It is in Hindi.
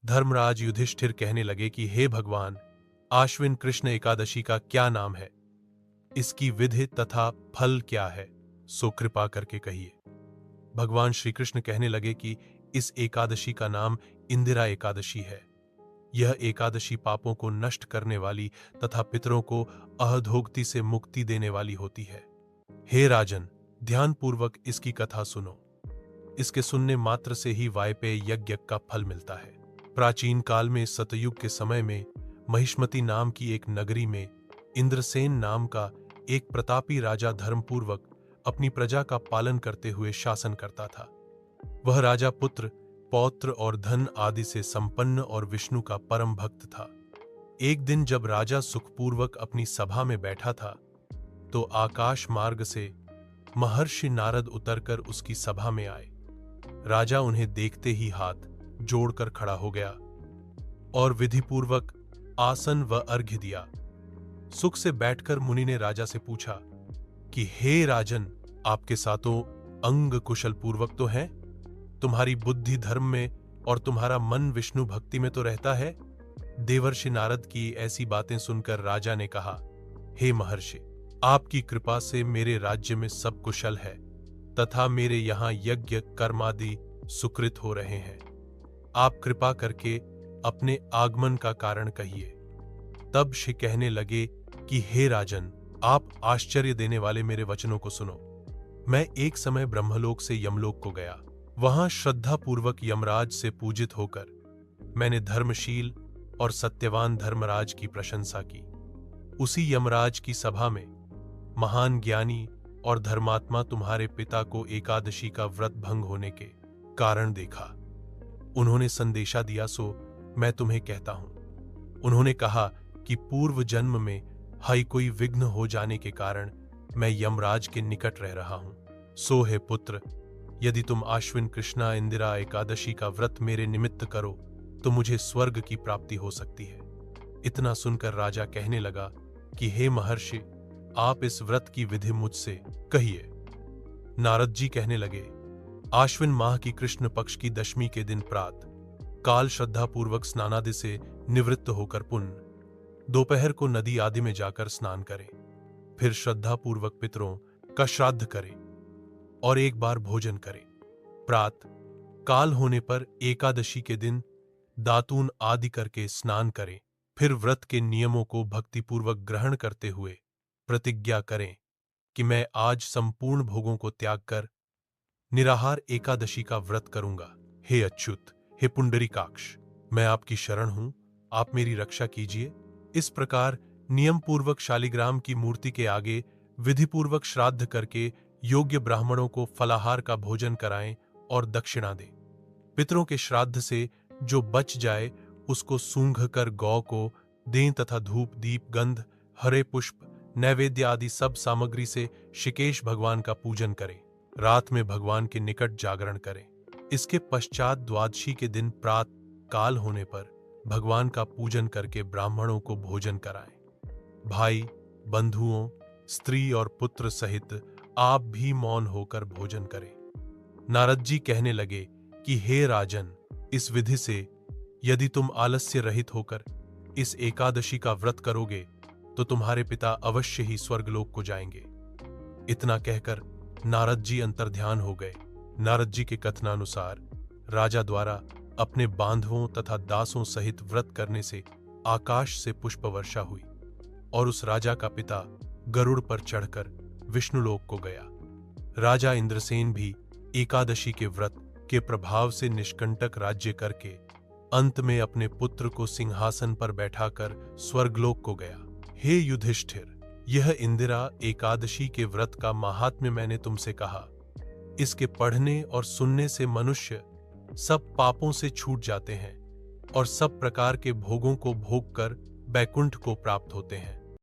धर्मराज युधिष्ठिर कहने लगे कि हे भगवान, आश्विन कृष्ण एकादशी का क्या नाम है, इसकी विधि तथा फल क्या है, सो कृपा करके कहिए। भगवान श्री कृष्ण कहने लगे कि इस एकादशी का नाम इंदिरा एकादशी है। यह एकादशी पापों को नष्ट करने वाली तथा पितरों को अधोगति से मुक्ति देने वाली होती है। हे राजन, ध्यानपूर्वक इसकी कथा सुनो। इसके सुनने मात्र से ही वायपेय यज्ञ का फल मिलता है। प्राचीन काल में सतयुग के समय में महिष्मती नाम की एक नगरी में इंद्रसेन नाम का एक प्रतापी राजा धर्मपूर्वक अपनी प्रजा का पालन करते हुए शासन करता था। वह राजा पुत्र, पौत्र और धन आदि से संपन्न और विष्णु का परम भक्त था। एक दिन जब राजा सुखपूर्वक अपनी सभा में बैठा था तो आकाश मार्ग से महर्षि नारद उतरकर उसकी सभा में आए। राजा उन्हें देखते ही हाथ जोड़कर खड़ा हो गया और विधिपूर्वक आसन व अर्घ्य दिया। सुख से बैठकर मुनि ने राजा से पूछा कि हे राजन, आपके सातों अंग कुशल पूर्वक तो हैं? तुम्हारी बुद्धि धर्म में और तुम्हारा मन विष्णु भक्ति में तो रहता है? देवर्षि नारद की ऐसी बातें सुनकर राजा ने कहा, हे महर्षि, आपकी कृपा से मेरे राज्य में सब कुशल है तथा मेरे यहाँ यज्ञ कर्मादि सुकृत हो रहे हैं। आप कृपा करके अपने आगमन का कारण कहिए। तब श्री कहने लगे कि हे राजन, आप आश्चर्य देने वाले मेरे वचनों को सुनो। मैं एक समय ब्रह्मलोक से यमलोक को गया। वहां श्रद्धापूर्वक यमराज से पूजित होकर मैंने धर्मशील और सत्यवान धर्मराज की प्रशंसा की। उसी यमराज की सभा में महान ज्ञानी और धर्मात्मा तुम्हारे पिता को एकादशी का व्रत भंग होने के कारण देखा। उन्होंने संदेशा दिया, सो मैं तुम्हें कहता हूं। उन्होंने कहा कि पूर्व जन्म में हाई कोई विघ्न हो जाने के कारण मैं यमराज के निकट रह रहा हूं। सो हे पुत्र, यदि तुम आश्विन कृष्णा इंदिरा एकादशी का व्रत मेरे निमित्त करो तो मुझे स्वर्ग की प्राप्ति हो सकती है। इतना सुनकर राजा कहने लगा कि हे महर्षि, आप इस व्रत की विधि मुझसे कहिए। नारद जी कहने लगे, आश्विन माह की कृष्ण पक्ष की दशमी के दिन प्रात काल श्रद्धापूर्वक स्नानादि से निवृत्त होकर पुण्य दोपहर को नदी आदि में जाकर स्नान करें, फिर श्रद्धापूर्वक पितरों का श्राद्ध करें और एक बार भोजन करें। प्रात काल होने पर एकादशी के दिन दातून आदि करके स्नान करें। फिर व्रत के नियमों को भक्तिपूर्वक ग्रहण करते हुए प्रतिज्ञा करें कि मैं आज संपूर्ण भोगों को त्याग कर निराहार एकादशी का व्रत करूंगा। हे अच्युत, हे पुंडरीकाक्ष, मैं आपकी शरण हूं, आप मेरी रक्षा कीजिए। इस प्रकार नियम पूर्वक शालिग्राम की मूर्ति के आगे विधिपूर्वक श्राद्ध करके योग्य ब्राह्मणों को फलाहार का भोजन कराएं और दक्षिणा दें। पितरों के श्राद्ध से जो बच जाए उसको सूंघ कर गौ को दें तथा धूप दीप गंध हरे पुष्प नैवेद्य आदि सब सामग्री से शिकेश भगवान का पूजन करें। रात में भगवान के निकट जागरण करें। इसके पश्चात द्वादशी के दिन प्रात काल होने पर भगवान का पूजन करके ब्राह्मणों को भोजन कराएं। भाई बंधुओं स्त्री और पुत्र सहित आप भी मौन होकर भोजन करें। नारद जी कहने लगे कि हे राजन, इस विधि से यदि तुम आलस्य रहित होकर इस एकादशी का व्रत करोगे तो तुम्हारे पिता अवश्य ही स्वर्गलोक को जाएंगे। इतना कहकर नारद जी अंतर्ध्यान हो गए। नारद जी के कथनानुसार राजा द्वारा अपने बांधवों तथा दासों सहित व्रत करने से आकाश से पुष्प वर्षा हुई और उस राजा का पिता गरुड़ पर चढ़कर विष्णुलोक को गया। राजा इंद्रसेन भी एकादशी के व्रत के प्रभाव से निष्कंटक राज्य करके अंत में अपने पुत्र को सिंहासन पर बैठाकर स्वर्गलोक को गया। हे युधिष्ठिर, यह इंदिरा एकादशी के व्रत का महात्म्य मैंने तुमसे कहा। इसके पढ़ने और सुनने से मनुष्य सब पापों से छूट जाते हैं और सब प्रकार के भोगों को भोग कर बैकुंठ को प्राप्त होते हैं।